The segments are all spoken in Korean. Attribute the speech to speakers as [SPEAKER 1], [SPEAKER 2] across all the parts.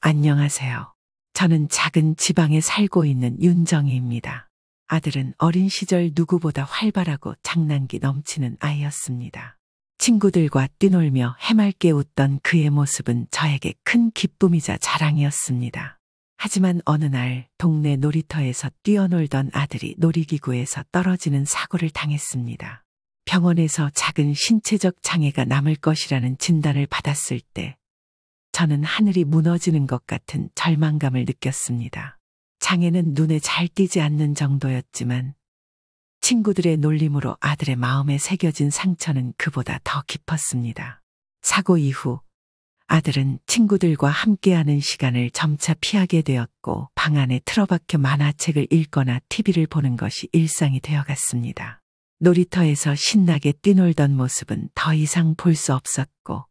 [SPEAKER 1] 안녕하세요. 저는 작은 지방에 살고 있는 윤정희입니다. 아들은 어린 시절 누구보다 활발하고 장난기 넘치는 아이였습니다. 친구들과 뛰놀며 해맑게 웃던 그의 모습은 저에게 큰 기쁨이자 자랑이었습니다. 하지만 어느 날 동네 놀이터에서 뛰어놀던 아들이 놀이기구에서 떨어지는 사고를 당했습니다. 병원에서 작은 신체적 장애가 남을 것이라는 진단을 받았을 때 저는 하늘이 무너지는 것 같은 절망감을 느꼈습니다. 장애는 눈에 잘 띄지 않는 정도였지만 친구들의 놀림으로 아들의 마음에 새겨진 상처는 그보다 더 깊었습니다. 사고 이후 아들은 친구들과 함께하는 시간을 점차 피하게 되었고 방 안에 틀어박혀 만화책을 읽거나 TV를 보는 것이 일상이 되어갔습니다. 놀이터에서 신나게 뛰놀던 모습은 더 이상 볼 수 없었고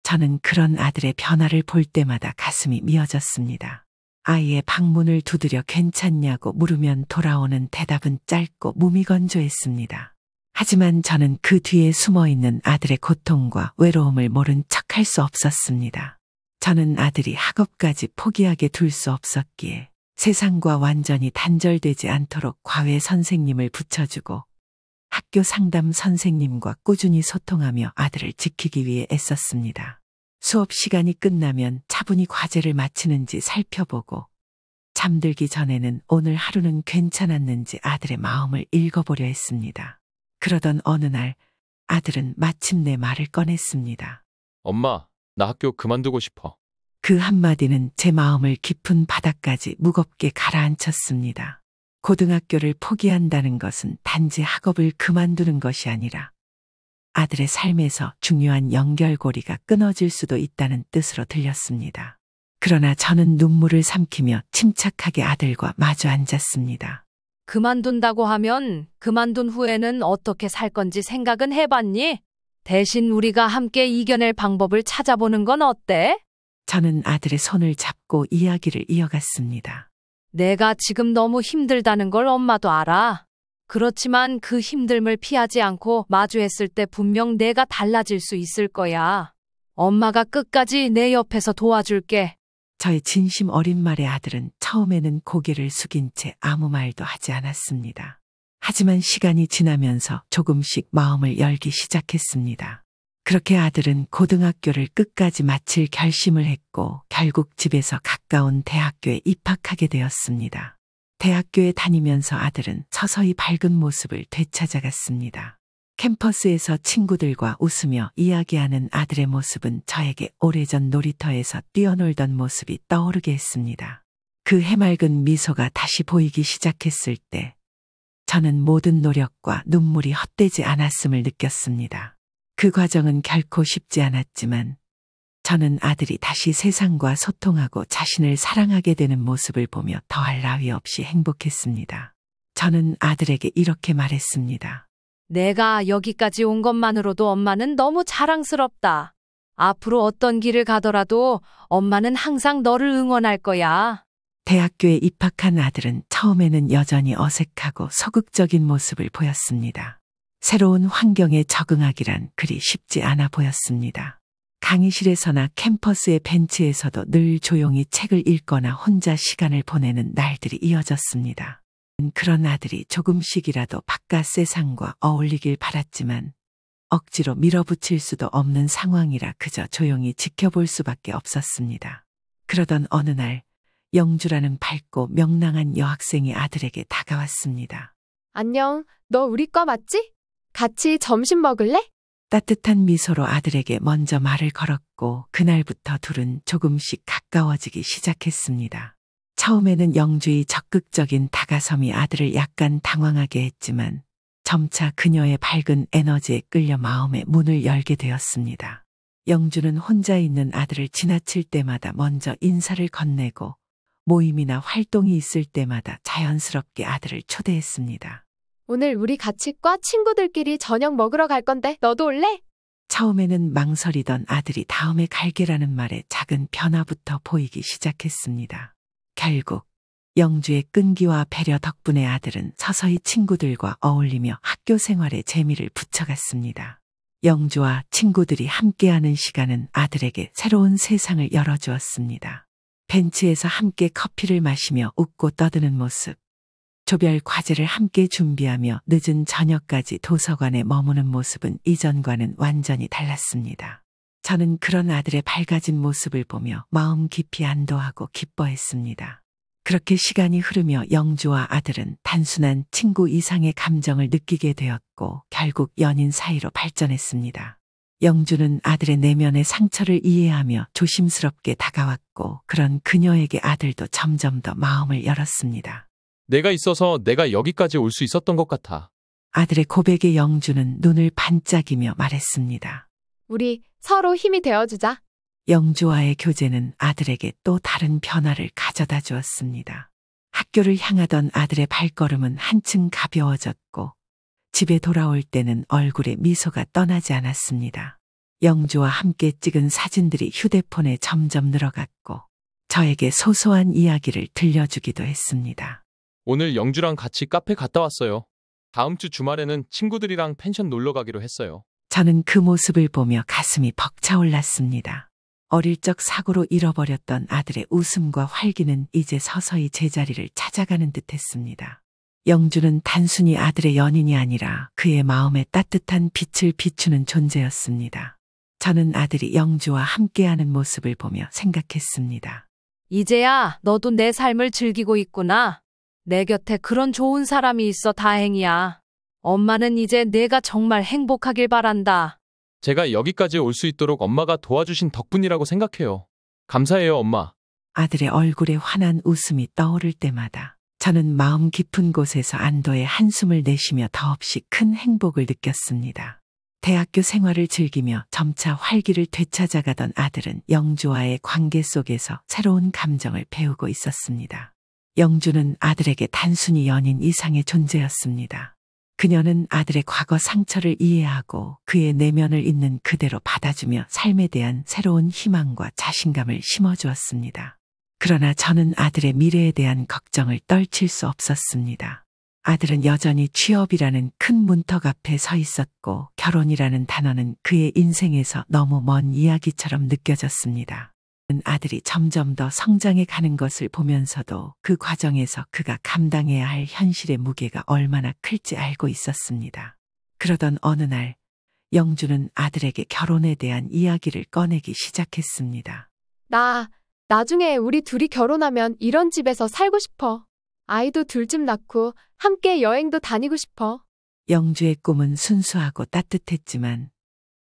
[SPEAKER 1] 저는 그런 아들의 변화를 볼 때마다 가슴이 미어졌습니다. 아이의 방문을 두드려 괜찮냐고 물으면 돌아오는 대답은 짧고 무미건조했습니다. 하지만 저는 그 뒤에 숨어있는 아들의 고통과 외로움을 모른 척할 수 없었습니다. 저는 아들이 학업까지 포기하게 둘 수 없었기에 세상과 완전히 단절되지 않도록 과외 선생님을 붙여주고 학교 상담 선생님과 꾸준히 소통하며 아들을 지키기 위해 애썼습니다. 수업 시간이 끝나면 차분히 과제를 마치는지 살펴보고 잠들기 전에는 오늘 하루는 괜찮았는지 아들의 마음을 읽어보려 했습니다. 그러던 어느 날 아들은 마침내 말을 꺼냈습니다.
[SPEAKER 2] 엄마, 나 학교 그만두고 싶어.
[SPEAKER 1] 그 한마디는 제 마음을 깊은 바닥까지 무겁게 가라앉혔습니다. 고등학교를 포기한다는 것은 단지 학업을 그만두는 것이 아니라 아들의 삶에서 중요한 연결고리가 끊어질 수도 있다는 뜻으로 들렸습니다. 그러나 저는 눈물을 삼키며 침착하게 아들과 마주 앉았습니다.
[SPEAKER 3] 그만둔다고 하면 그만둔 후에는 어떻게 살 건지 생각은 해봤니? 대신 우리가 함께 이겨낼 방법을 찾아보는 건 어때?
[SPEAKER 1] 저는 아들의 손을 잡고 이야기를 이어갔습니다.
[SPEAKER 3] 내가 지금 너무 힘들다는 걸 엄마도 알아. 그렇지만 그 힘듦을 피하지 않고 마주했을 때 분명 내가 달라질 수 있을 거야. 엄마가 끝까지 내 옆에서 도와줄게.
[SPEAKER 1] 저의 진심 어린 말에 아들은 처음에는 고개를 숙인 채 아무 말도 하지 않았습니다. 하지만 시간이 지나면서 조금씩 마음을 열기 시작했습니다. 그렇게 아들은 고등학교를 끝까지 마칠 결심을 했고 결국 집에서 가까운 대학교에 입학하게 되었습니다. 대학교에 다니면서 아들은 서서히 밝은 모습을 되찾아갔습니다. 캠퍼스에서 친구들과 웃으며 이야기하는 아들의 모습은 저에게 오래전 놀이터에서 뛰어놀던 모습이 떠오르게 했습니다. 그 해맑은 미소가 다시 보이기 시작했을 때 저는 모든 노력과 눈물이 헛되지 않았음을 느꼈습니다. 그 과정은 결코 쉽지 않았지만 저는 아들이 다시 세상과 소통하고 자신을 사랑하게 되는 모습을 보며 더할 나위 없이 행복했습니다. 저는 아들에게 이렇게 말했습니다.
[SPEAKER 3] 내가 여기까지 온 것만으로도 엄마는 너무 자랑스럽다. 앞으로 어떤 길을 가더라도 엄마는 항상 너를 응원할 거야.
[SPEAKER 1] 대학교에 입학한 아들은 처음에는 여전히 어색하고 소극적인 모습을 보였습니다. 새로운 환경에 적응하기란 그리 쉽지 않아 보였습니다. 강의실에서나 캠퍼스의 벤치에서도 늘 조용히 책을 읽거나 혼자 시간을 보내는 날들이 이어졌습니다. 그런 아들이 조금씩이라도 바깥 세상과 어울리길 바랐지만 억지로 밀어붙일 수도 없는 상황이라 그저 조용히 지켜볼 수밖에 없었습니다. 그러던 어느 날 영주라는 밝고 명랑한 여학생이 아들에게 다가왔습니다.
[SPEAKER 4] 안녕, 너 우리 과 맞지? 같이 점심 먹을래?
[SPEAKER 1] 따뜻한 미소로 아들에게 먼저 말을 걸었고 그날부터 둘은 조금씩 가까워지기 시작했습니다. 처음에는 영주의 적극적인 다가섬이 아들을 약간 당황하게 했지만 점차 그녀의 밝은 에너지에 끌려 마음의 문을 열게 되었습니다. 영주는 혼자 있는 아들을 지나칠 때마다 먼저 인사를 건네고 모임이나 활동이 있을 때마다 자연스럽게 아들을 초대했습니다.
[SPEAKER 4] 오늘 우리 같이 과 친구들끼리 저녁 먹으러 갈 건데 너도 올래?
[SPEAKER 1] 처음에는 망설이던 아들이 다음에 갈게라는 말에 작은 변화부터 보이기 시작했습니다. 결국 영주의 끈기와 배려 덕분에 아들은 서서히 친구들과 어울리며 학교 생활에 재미를 붙여갔습니다. 영주와 친구들이 함께하는 시간은 아들에게 새로운 세상을 열어주었습니다. 벤치에서 함께 커피를 마시며 웃고 떠드는 모습. 조별 과제를 함께 준비하며 늦은 저녁까지 도서관에 머무는 모습은 이전과는 완전히 달랐습니다. 저는 그런 아들의 밝아진 모습을 보며 마음 깊이 안도하고 기뻐했습니다. 그렇게 시간이 흐르며 영주와 아들은 단순한 친구 이상의 감정을 느끼게 되었고 결국 연인 사이로 발전했습니다. 영주는 아들의 내면의 상처를 이해하며 조심스럽게 다가왔고 그런 그녀에게 아들도 점점 더 마음을 열었습니다.
[SPEAKER 2] 내가 있어서 내가 여기까지 올 수 있었던 것 같아.
[SPEAKER 1] 아들의 고백에 영주는 눈을 반짝이며 말했습니다.
[SPEAKER 4] 우리 서로 힘이 되어주자.
[SPEAKER 1] 영주와의 교제는 아들에게 또 다른 변화를 가져다 주었습니다. 학교를 향하던 아들의 발걸음은 한층 가벼워졌고 집에 돌아올 때는 얼굴에 미소가 떠나지 않았습니다. 영주와 함께 찍은 사진들이 휴대폰에 점점 늘어갔고 저에게 소소한 이야기를 들려주기도 했습니다.
[SPEAKER 2] 오늘 영주랑 같이 카페 갔다 왔어요. 다음 주 주말에는 친구들이랑 펜션 놀러 가기로 했어요.
[SPEAKER 1] 저는 그 모습을 보며 가슴이 벅차올랐습니다. 어릴 적 사고로 잃어버렸던 아들의 웃음과 활기는 이제 서서히 제자리를 찾아가는 듯했습니다. 영주는 단순히 아들의 연인이 아니라 그의 마음에 따뜻한 빛을 비추는 존재였습니다. 저는 아들이 영주와 함께하는 모습을 보며 생각했습니다.
[SPEAKER 3] 이제야 너도 내 삶을 즐기고 있구나. 내 곁에 그런 좋은 사람이 있어 다행이야. 엄마는 이제 내가 정말 행복하길 바란다.
[SPEAKER 2] 제가 여기까지 올 수 있도록 엄마가 도와주신 덕분이라고 생각해요. 감사해요, 엄마.
[SPEAKER 1] 아들의 얼굴에 환한 웃음이 떠오를 때마다 저는 마음 깊은 곳에서 안도의 한숨을 내쉬며 더없이 큰 행복을 느꼈습니다. 대학교 생활을 즐기며 점차 활기를 되찾아가던 아들은 영주와의 관계 속에서 새로운 감정을 배우고 있었습니다. 영주는 아들에게 단순히 연인 이상의 존재였습니다. 그녀는 아들의 과거 상처를 이해하고 그의 내면을 있는 그대로 받아주며 삶에 대한 새로운 희망과 자신감을 심어주었습니다. 그러나 저는 아들의 미래에 대한 걱정을 떨칠 수 없었습니다. 아들은 여전히 취업이라는 큰 문턱 앞에 서 있었고 결혼이라는 단어는 그의 인생에서 너무 먼 이야기처럼 느껴졌습니다. 아들이 점점 더 성장해 가는 것을 보면서도 그 과정에서 그가 감당해야 할 현실의 무게가 얼마나 클지 알고 있었습니다. 그러던 어느 날 영주는 아들에게 결혼에 대한 이야기를 꺼내기 시작했습니다.
[SPEAKER 4] 나중에 우리 둘이 결혼하면 이런 집에서 살고 싶어. 아이도 둘쯤 낳고 함께 여행도 다니고 싶어.
[SPEAKER 1] 영주의 꿈은 순수하고 따뜻했지만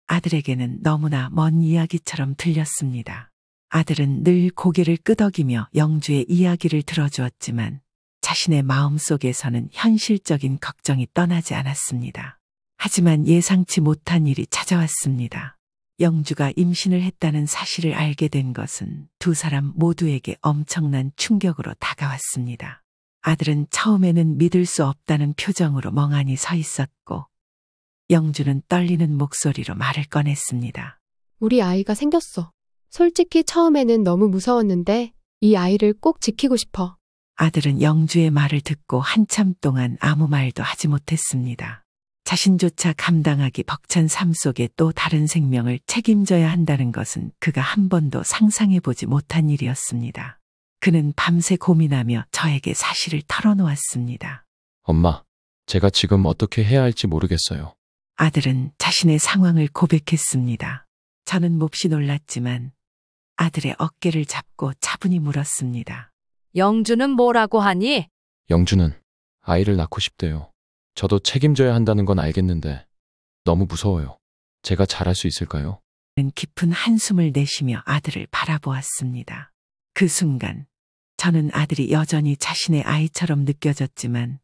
[SPEAKER 1] 아들에게는 너무나 먼 이야기처럼 들렸습니다. 아들은 늘 고개를 끄덕이며 영주의 이야기를 들어주었지만 자신의 마음속에서는 현실적인 걱정이 떠나지 않았습니다. 하지만 예상치 못한 일이 찾아왔습니다. 영주가 임신을 했다는 사실을 알게 된 것은 두 사람 모두에게 엄청난 충격으로 다가왔습니다. 아들은 처음에는 믿을 수 없다는 표정으로 멍하니 서 있었고 영주는 떨리는 목소리로 말을 꺼냈습니다.
[SPEAKER 4] 우리 아이가 생겼어. 솔직히 처음에는 너무 무서웠는데 이 아이를 꼭 지키고 싶어.
[SPEAKER 1] 아들은 영주의 말을 듣고 한참 동안 아무 말도 하지 못했습니다. 자신조차 감당하기 벅찬 삶 속에 또 다른 생명을 책임져야 한다는 것은 그가 한 번도 상상해보지 못한 일이었습니다. 그는 밤새 고민하며 저에게 사실을 털어놓았습니다.
[SPEAKER 2] 엄마, 제가 지금 어떻게 해야 할지 모르겠어요.
[SPEAKER 1] 아들은 자신의 상황을 고백했습니다. 저는 몹시 놀랐지만 아들의 어깨를 잡고 차분히 물었습니다.
[SPEAKER 3] 영주는 뭐라고 하니?
[SPEAKER 2] 영주는 아이를 낳고 싶대요. 저도 책임져야 한다는 건 알겠는데 너무 무서워요. 제가 잘할 수 있을까요?
[SPEAKER 1] 그는 깊은 한숨을 내쉬며 아들을 바라보았습니다. 그 순간 저는 아들이 여전히 자신의 아이처럼 느껴졌지만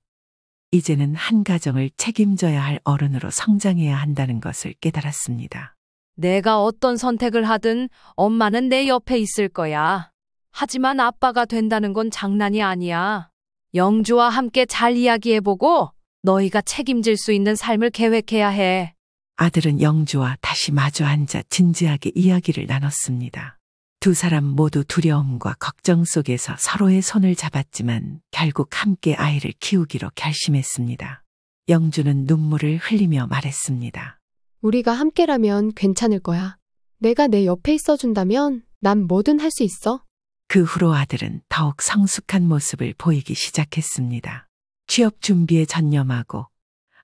[SPEAKER 1] 이제는 한 가정을 책임져야 할 어른으로 성장해야 한다는 것을 깨달았습니다.
[SPEAKER 3] 내가 어떤 선택을 하든 엄마는 내 옆에 있을 거야. 하지만 아빠가 된다는 건 장난이 아니야. 영주와 함께 잘 이야기해보고 너희가 책임질 수 있는 삶을 계획해야 해.
[SPEAKER 1] 아들은 영주와 다시 마주 앉아 진지하게 이야기를 나눴습니다. 두 사람 모두 두려움과 걱정 속에서 서로의 손을 잡았지만 결국 함께 아이를 키우기로 결심했습니다. 영주는 눈물을 흘리며 말했습니다.
[SPEAKER 4] 우리가 함께라면 괜찮을 거야. 내가 내 옆에 있어준다면 난 뭐든 할 수 있어.
[SPEAKER 1] 그 후로 아들은 더욱 성숙한 모습을 보이기 시작했습니다. 취업 준비에 전념하고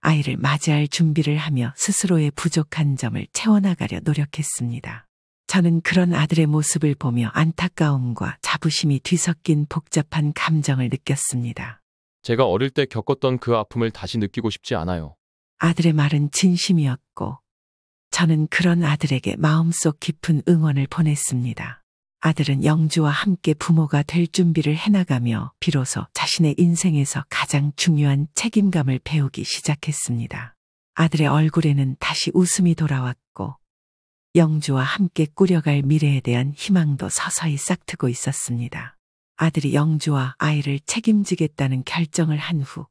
[SPEAKER 1] 아이를 맞이할 준비를 하며 스스로의 부족한 점을 채워나가려 노력했습니다. 저는 그런 아들의 모습을 보며 안타까움과 자부심이 뒤섞인 복잡한 감정을 느꼈습니다.
[SPEAKER 2] 제가 어릴 때 겪었던 그 아픔을 다시 느끼고 싶지 않아요.
[SPEAKER 1] 아들의 말은 진심이었고 저는 그런 아들에게 마음속 깊은 응원을 보냈습니다. 아들은 영주와 함께 부모가 될 준비를 해나가며 비로소 자신의 인생에서 가장 중요한 책임감을 배우기 시작했습니다. 아들의 얼굴에는 다시 웃음이 돌아왔고 영주와 함께 꾸려갈 미래에 대한 희망도 서서히 싹트고 있었습니다. 아들이 영주와 아이를 책임지겠다는 결정을 한 후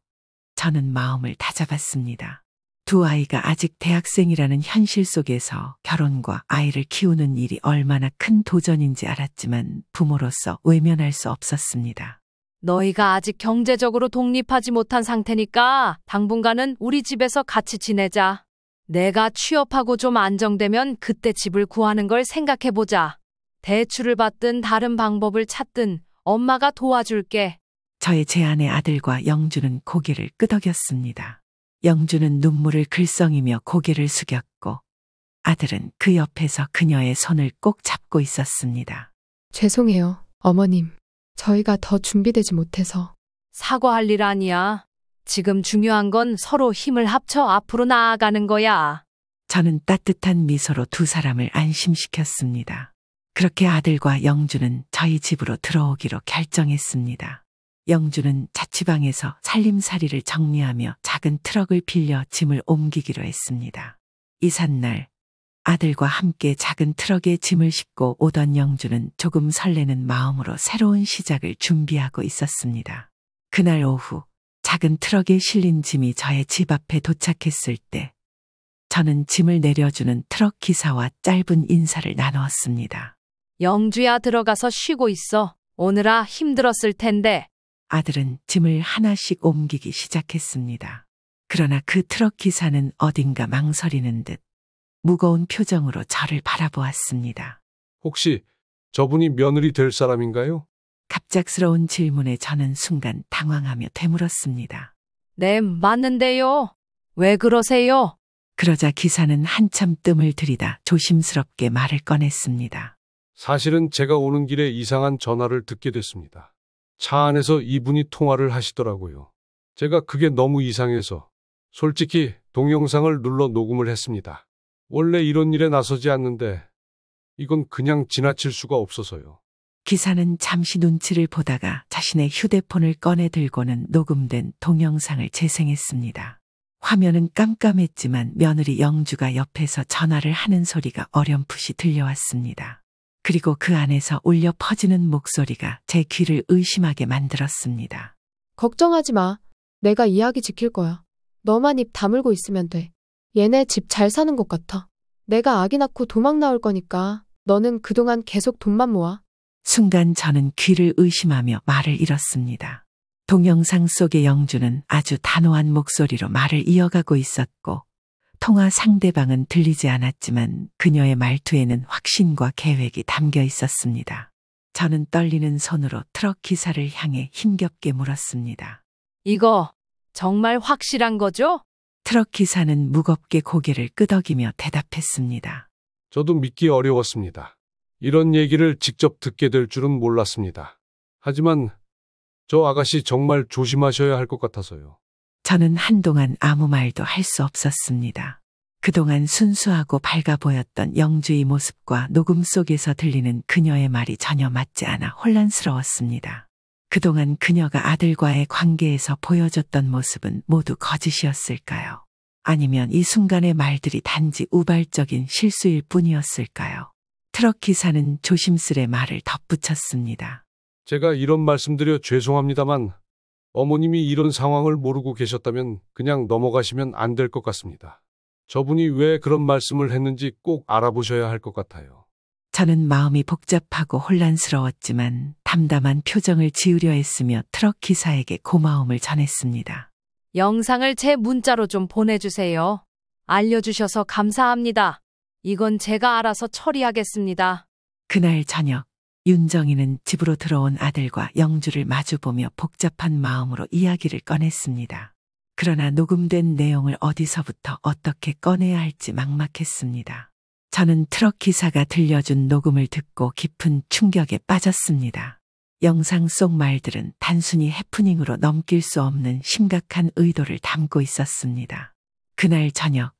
[SPEAKER 1] 저는 마음을 다잡았습니다. 두 아이가 아직 대학생이라는 현실 속에서 결혼과 아이를 키우는 일이 얼마나 큰 도전인지 알았지만 부모로서 외면할 수 없었습니다.
[SPEAKER 3] 너희가 아직 경제적으로 독립하지 못한 상태니까 당분간은 우리 집에서 같이 지내자. 내가 취업하고 좀 안정되면 그때 집을 구하는 걸 생각해보자. 대출을 받든 다른 방법을 찾든 엄마가 도와줄게.
[SPEAKER 1] 저의 제안에 아들과 영주는 고개를 끄덕였습니다. 영주는 눈물을 글썽이며 고개를 숙였고 아들은 그 옆에서 그녀의 손을 꼭 잡고 있었습니다.
[SPEAKER 4] 죄송해요, 어머님. 저희가 더 준비되지 못해서.
[SPEAKER 3] 사과할 일 아니야. 지금 중요한 건 서로 힘을 합쳐 앞으로 나아가는 거야.
[SPEAKER 1] 저는 따뜻한 미소로 두 사람을 안심시켰습니다. 그렇게 아들과 영주는 저희 집으로 들어오기로 결정했습니다. 영주는 자취방에서 살림살이를 정리하며 작은 트럭을 빌려 짐을 옮기기로 했습니다. 이삿날 아들과 함께 작은 트럭에 짐을 싣고 오던 영주는 조금 설레는 마음으로 새로운 시작을 준비하고 있었습니다. 그날 오후 작은 트럭에 실린 짐이 저의 집 앞에 도착했을 때 저는 짐을 내려주는 트럭 기사와 짧은 인사를 나누었습니다.
[SPEAKER 3] 영주야, 들어가서 쉬고 있어. 오느라 힘들었을 텐데.
[SPEAKER 1] 아들은 짐을 하나씩 옮기기 시작했습니다. 그러나 그 트럭 기사는 어딘가 망설이는 듯 무거운 표정으로 저를 바라보았습니다.
[SPEAKER 5] 혹시 저분이 며느리 될 사람인가요?
[SPEAKER 1] 갑작스러운 질문에 저는 순간 당황하며 되물었습니다.
[SPEAKER 3] 네, 맞는데요. 왜 그러세요?
[SPEAKER 1] 그러자 기사는 한참 뜸을 들이다 조심스럽게 말을 꺼냈습니다.
[SPEAKER 5] 사실은 제가 오는 길에 이상한 전화를 듣게 됐습니다. 차 안에서 이분이 통화를 하시더라고요. 제가 그게 너무 이상해서 솔직히 동영상을 눌러 녹음을 했습니다. 원래 이런 일에 나서지 않는데 이건 그냥 지나칠 수가 없어서요.
[SPEAKER 1] 기사는 잠시 눈치를 보다가 자신의 휴대폰을 꺼내 들고는 녹음된 동영상을 재생했습니다. 화면은 깜깜했지만 며느리 영주가 옆에서 전화를 하는 소리가 어렴풋이 들려왔습니다. 그리고 그 안에서 울려 퍼지는 목소리가 제 귀를 의심하게 만들었습니다.
[SPEAKER 4] 걱정하지 마. 내가 이야기 지킬 거야. 너만 입 다물고 있으면 돼. 얘네 집 잘 사는 것 같아. 내가 아기 낳고 도망 나올 거니까 너는 그동안 계속 돈만 모아.
[SPEAKER 1] 순간 저는 귀를 의심하며 말을 잃었습니다. 동영상 속의 영주는 아주 단호한 목소리로 말을 이어가고 있었고 통화 상대방은 들리지 않았지만 그녀의 말투에는 확신과 계획이 담겨 있었습니다. 저는 떨리는 손으로 트럭 기사를 향해 힘겹게 물었습니다.
[SPEAKER 3] 이거 정말 확실한 거죠?
[SPEAKER 1] 트럭 기사는 무겁게 고개를 끄덕이며 대답했습니다.
[SPEAKER 5] 저도 믿기 어려웠습니다. 이런 얘기를 직접 듣게 될 줄은 몰랐습니다. 하지만 저 아가씨 정말 조심하셔야 할 것 같아서요.
[SPEAKER 1] 저는 한동안 아무 말도 할 수 없었습니다. 그동안 순수하고 밝아 보였던 영주의 모습과 녹음 속에서 들리는 그녀의 말이 전혀 맞지 않아 혼란스러웠습니다. 그동안 그녀가 아들과의 관계에서 보여줬던 모습은 모두 거짓이었을까요? 아니면 이 순간의 말들이 단지 우발적인 실수일 뿐이었을까요? 트럭 기사는 조심스레 말을 덧붙였습니다.
[SPEAKER 5] 제가 이런 말씀드려 죄송합니다만 어머님이 이런 상황을 모르고 계셨다면 그냥 넘어가시면 안 될 것 같습니다. 저분이 왜 그런 말씀을 했는지 꼭 알아보셔야 할 것 같아요.
[SPEAKER 1] 저는 마음이 복잡하고 혼란스러웠지만 담담한 표정을 지으려 했으며 트럭 기사에게 고마움을 전했습니다.
[SPEAKER 3] 영상을 제 문자로 좀 보내주세요. 알려주셔서 감사합니다. 이건 제가 알아서 처리하겠습니다.
[SPEAKER 1] 그날 저녁 윤정이는 집으로 들어온 아들과 영주를 마주보며 복잡한 마음으로 이야기를 꺼냈습니다. 그러나 녹음된 내용을 어디서부터 어떻게 꺼내야 할지 막막했습니다. 저는 트럭 기사가 들려준 녹음을 듣고 깊은 충격에 빠졌습니다. 영상 속 말들은 단순히 해프닝으로 넘길 수 없는 심각한 의도를 담고 있었습니다. 그날 저녁,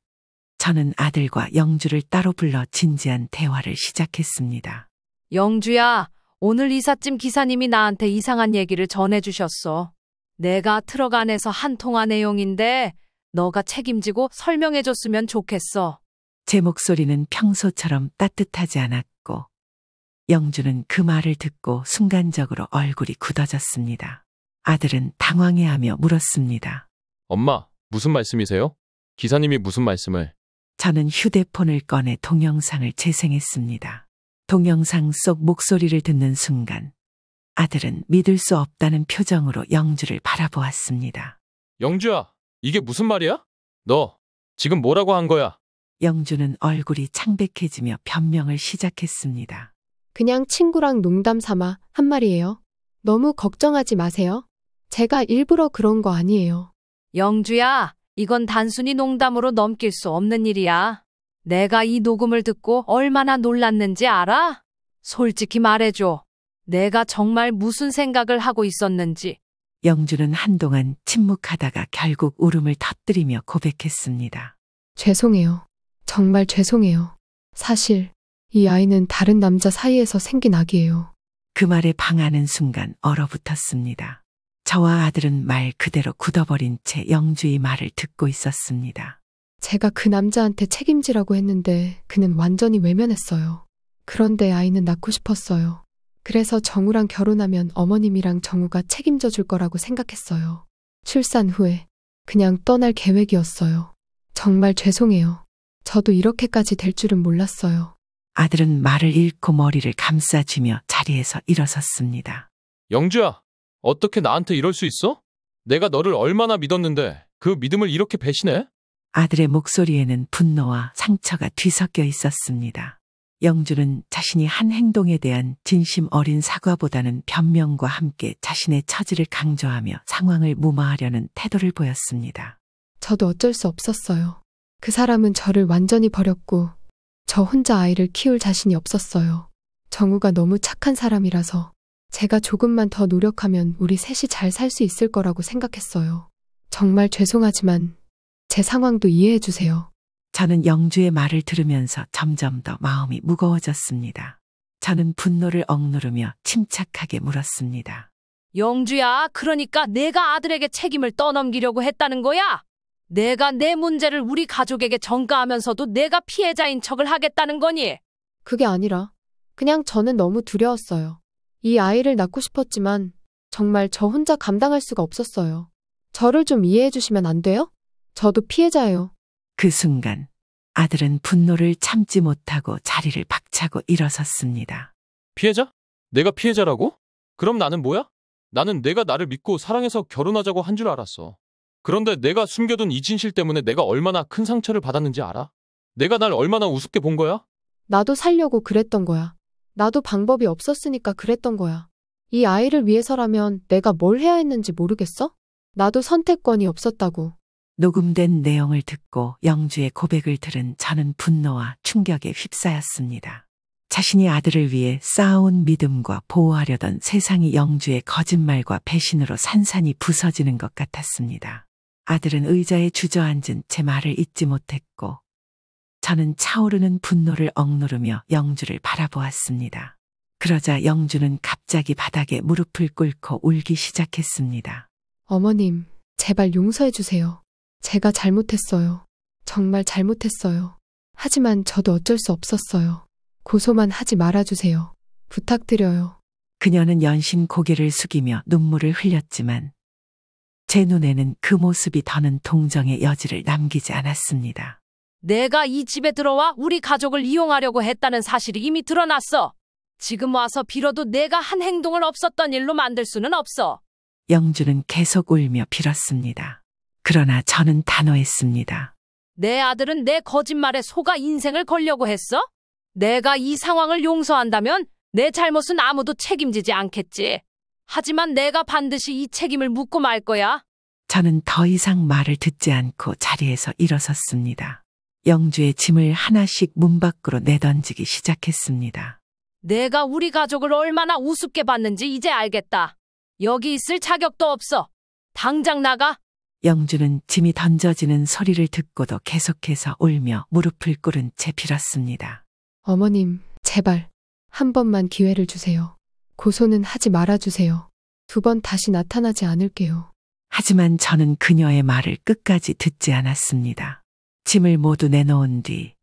[SPEAKER 1] 저는 아들과 영주를 따로 불러 진지한 대화를 시작했습니다.
[SPEAKER 3] 영주야, 오늘 이삿짐 기사님이 나한테 이상한 얘기를 전해주셨어. 내가 트럭 안에서 한 통화 내용인데 너가 책임지고 설명해줬으면 좋겠어.
[SPEAKER 1] 제 목소리는 평소처럼 따뜻하지 않았고 영주는 그 말을 듣고 순간적으로 얼굴이 굳어졌습니다. 아들은 당황해하며 물었습니다.
[SPEAKER 2] 엄마, 무슨 말씀이세요? 기사님이 무슨 말씀을?
[SPEAKER 1] 저는 휴대폰을 꺼내 동영상을 재생했습니다. 동영상 속 목소리를 듣는 순간 아들은 믿을 수 없다는 표정으로 영주를 바라보았습니다.
[SPEAKER 2] 영주야, 이게 무슨 말이야? 너 지금 뭐라고 한 거야?
[SPEAKER 1] 영주는 얼굴이 창백해지며 변명을 시작했습니다.
[SPEAKER 4] 그냥 친구랑 농담 삼아 한 말이에요. 너무 걱정하지 마세요. 제가 일부러 그런 거 아니에요.
[SPEAKER 3] 영주야, 이건 단순히 농담으로 넘길 수 없는 일이야. 내가 이 녹음을 듣고 얼마나 놀랐는지 알아? 솔직히 말해줘. 내가 정말 무슨 생각을 하고 있었는지.
[SPEAKER 1] 영주는 한동안 침묵하다가 결국 울음을 터뜨리며 고백했습니다.
[SPEAKER 4] 죄송해요. 정말 죄송해요. 사실 이 아이는 다른 남자 사이에서 생긴 아기예요.
[SPEAKER 1] 그 말에 방하는 순간 얼어붙었습니다. 저와 아들은 말 그대로 굳어버린 채 영주의 말을 듣고 있었습니다.
[SPEAKER 4] 제가 그 남자한테 책임지라고 했는데 그는 완전히 외면했어요. 그런데 아이는 낳고 싶었어요. 그래서 정우랑 결혼하면 어머님이랑 정우가 책임져 줄 거라고 생각했어요. 출산 후에 그냥 떠날 계획이었어요. 정말 죄송해요. 저도 이렇게까지 될 줄은 몰랐어요.
[SPEAKER 1] 아들은 말을 잃고 머리를 감싸쥐며 자리에서 일어섰습니다.
[SPEAKER 2] 영주야, 어떻게 나한테 이럴 수 있어? 내가 너를 얼마나 믿었는데 그 믿음을 이렇게 배신해?
[SPEAKER 1] 아들의 목소리에는 분노와 상처가 뒤섞여 있었습니다. 영주는 자신이 한 행동에 대한 진심 어린 사과보다는 변명과 함께 자신의 처지를 강조하며 상황을 무마하려는 태도를 보였습니다.
[SPEAKER 4] 저도 어쩔 수 없었어요. 그 사람은 저를 완전히 버렸고 저 혼자 아이를 키울 자신이 없었어요. 정우가 너무 착한 사람이라서 제가 조금만 더 노력하면 우리 셋이 잘 살 수 있을 거라고 생각했어요. 정말 죄송하지만 제 상황도 이해해 주세요.
[SPEAKER 1] 저는 영주의 말을 들으면서 점점 더 마음이 무거워졌습니다. 저는 분노를 억누르며 침착하게 물었습니다.
[SPEAKER 3] 영주야, 그러니까 내가 아들에게 책임을 떠넘기려고 했다는 거야? 내가 내 문제를 우리 가족에게 전가하면서도 내가 피해자인 척을 하겠다는 거니?
[SPEAKER 4] 그게 아니라 그냥 저는 너무 두려웠어요. 이 아이를 낳고 싶었지만 정말 저 혼자 감당할 수가 없었어요. 저를 좀 이해해 주시면 안 돼요? 저도 피해자예요.
[SPEAKER 1] 그 순간 아들은 분노를 참지 못하고 자리를 박차고 일어섰습니다.
[SPEAKER 2] 피해자? 내가 피해자라고? 그럼 나는 뭐야? 나는 내가 나를 믿고 사랑해서 결혼하자고 한 줄 알았어. 그런데 내가 숨겨둔 이 진실 때문에 내가 얼마나 큰 상처를 받았는지 알아? 내가 날 얼마나 우습게 본 거야?
[SPEAKER 4] 나도 살려고 그랬던 거야. 나도 방법이 없었으니까 그랬던 거야. 이 아이를 위해서라면 내가 뭘 해야 했는지 모르겠어? 나도 선택권이 없었다고.
[SPEAKER 1] 녹음된 내용을 듣고 영주의 고백을 들은 저는 분노와 충격에 휩싸였습니다. 자신이 아들을 위해 쌓아온 믿음과 보호하려던 세상이 영주의 거짓말과 배신으로 산산이 부서지는 것 같았습니다. 아들은 의자에 주저앉은 제 말을 잊지 못했고 저는 차오르는 분노를 억누르며 영주를 바라보았습니다. 그러자 영주는 갑자기 바닥에 무릎을 꿇고 울기 시작했습니다.
[SPEAKER 4] 어머님, 제발 용서해 주세요. 제가 잘못했어요. 정말 잘못했어요. 하지만 저도 어쩔 수 없었어요. 고소만 하지 말아주세요. 부탁드려요.
[SPEAKER 1] 그녀는 연신 고개를 숙이며 눈물을 흘렸지만 제 눈에는 그 모습이 더는 동정의 여지를 남기지 않았습니다.
[SPEAKER 3] 내가 이 집에 들어와 우리 가족을 이용하려고 했다는 사실이 이미 드러났어. 지금 와서 빌어도 내가 한 행동을 없었던 일로 만들 수는 없어.
[SPEAKER 1] 영주는 계속 울며 빌었습니다. 그러나 저는 단호했습니다.
[SPEAKER 3] 내 아들은 내 거짓말에 속아 인생을 걸려고 했어? 내가 이 상황을 용서한다면 내 잘못은 아무도 책임지지 않겠지. 하지만 내가 반드시 이 책임을 묻고 말 거야.
[SPEAKER 1] 저는 더 이상 말을 듣지 않고 자리에서 일어섰습니다. 영주의 짐을 하나씩 문 밖으로 내던지기 시작했습니다.
[SPEAKER 3] 내가 우리 가족을 얼마나 우습게 봤는지 이제 알겠다. 여기 있을 자격도 없어. 당장 나가.
[SPEAKER 1] 영주는 짐이 던져지는 소리를 듣고도 계속해서 울며 무릎을 꿇은 채 빌었습니다.
[SPEAKER 4] 어머님, 제발 한 번만 기회를 주세요. 고소는 하지 말아주세요. 2번 다시 나타나지 않을게요.
[SPEAKER 1] 하지만 저는 그녀의 말을 끝까지 듣지 않았습니다. 짐을 모두 내놓은 뒤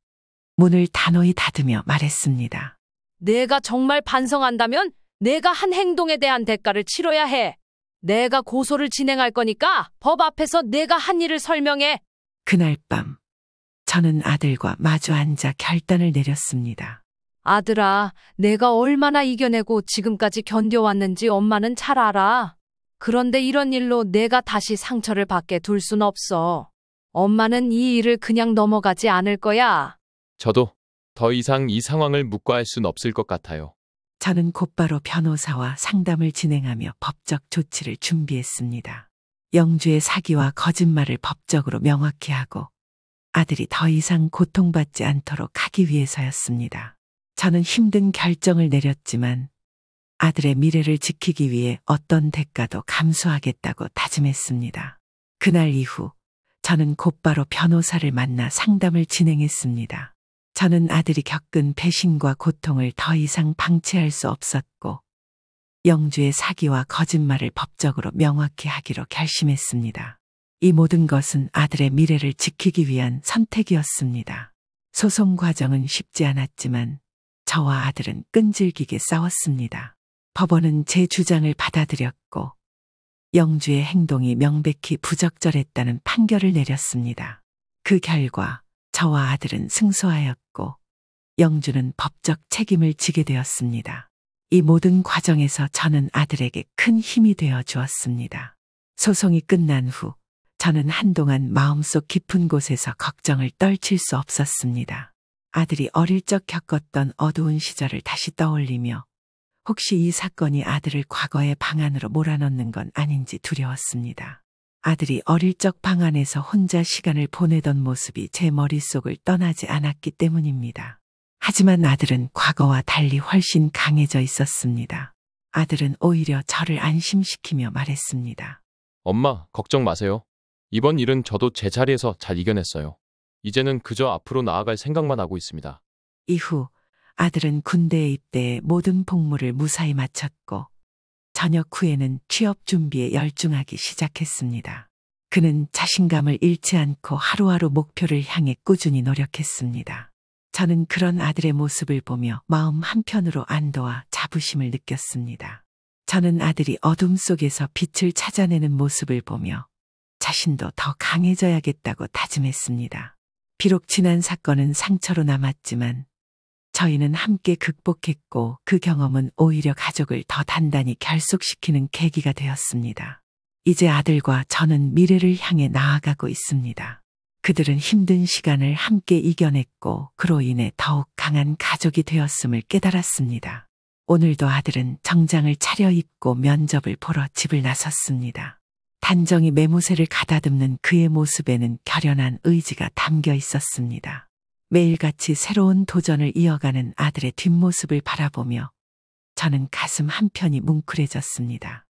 [SPEAKER 1] 문을 단호히 닫으며 말했습니다.
[SPEAKER 3] 내가 정말 반성한다면 내가 한 행동에 대한 대가를 치러야 해. 내가 고소를 진행할 거니까 법 앞에서 내가 한 일을 설명해.
[SPEAKER 1] 그날 밤 저는 아들과 마주 앉아 결단을 내렸습니다.
[SPEAKER 3] 아들아, 내가 얼마나 이겨내고 지금까지 견뎌왔는지 엄마는 잘 알아. 그런데 이런 일로 내가 다시 상처를 받게 둘 순 없어. 엄마는 이 일을 그냥 넘어가지 않을 거야.
[SPEAKER 2] 저도 더 이상 이 상황을 묵과할 순 없을 것 같아요.
[SPEAKER 1] 저는 곧바로 변호사와 상담을 진행하며 법적 조치를 준비했습니다. 영주의 사기와 거짓말을 법적으로 명확히 하고 아들이 더 이상 고통받지 않도록 하기 위해서였습니다. 저는 힘든 결정을 내렸지만 아들의 미래를 지키기 위해 어떤 대가도 감수하겠다고 다짐했습니다. 그날 이후 저는 곧바로 변호사를 만나 상담을 진행했습니다. 저는 아들이 겪은 배신과 고통을 더 이상 방치할 수 없었고 영주의 사기와 거짓말을 법적으로 명확히 하기로 결심했습니다. 이 모든 것은 아들의 미래를 지키기 위한 선택이었습니다. 소송 과정은 쉽지 않았지만 저와 아들은 끈질기게 싸웠습니다. 법원은 제 주장을 받아들였고 영주의 행동이 명백히 부적절했다는 판결을 내렸습니다. 그 결과 저와 아들은 승소하였고 영주는 법적 책임을 지게 되었습니다. 이 모든 과정에서 저는 아들에게 큰 힘이 되어 주었습니다. 소송이 끝난 후 저는 한동안 마음속 깊은 곳에서 걱정을 떨칠 수 없었습니다. 아들이 어릴 적 겪었던 어두운 시절을 다시 떠올리며 혹시 이 사건이 아들을 과거의 방 안으로 몰아넣는 건 아닌지 두려웠습니다. 아들이 어릴 적 방 안에서 혼자 시간을 보내던 모습이 제 머릿속을 떠나지 않았기 때문입니다. 하지만 아들은 과거와 달리 훨씬 강해져 있었습니다. 아들은 오히려 저를 안심시키며 말했습니다.
[SPEAKER 2] 엄마, 걱정 마세요. 이번 일은 저도 제 자리에서 잘 이겨냈어요. 이제는 그저 앞으로 나아갈 생각만 하고 있습니다.
[SPEAKER 1] 이후 아들은 군대에 입대해 모든 복무를 무사히 마쳤고 저녁 후에는 취업 준비에 열중하기 시작했습니다. 그는 자신감을 잃지 않고 하루하루 목표를 향해 꾸준히 노력했습니다. 저는 그런 아들의 모습을 보며 마음 한편으로 안도와 자부심을 느꼈습니다. 저는 아들이 어둠 속에서 빛을 찾아내는 모습을 보며 자신도 더 강해져야겠다고 다짐했습니다. 비록 지난 사건은 상처로 남았지만 저희는 함께 극복했고 그 경험은 오히려 가족을 더 단단히 결속시키는 계기가 되었습니다. 이제 아들과 저는 미래를 향해 나아가고 있습니다. 그들은 힘든 시간을 함께 이겨냈고 그로 인해 더욱 강한 가족이 되었음을 깨달았습니다. 오늘도 아들은 정장을 차려입고 면접을 보러 집을 나섰습니다. 단정히 매무새를 가다듬는 그의 모습에는 결연한 의지가 담겨 있었습니다. 매일같이 새로운 도전을 이어가는 아들의 뒷모습을 바라보며 저는 가슴 한편이 뭉클해졌습니다.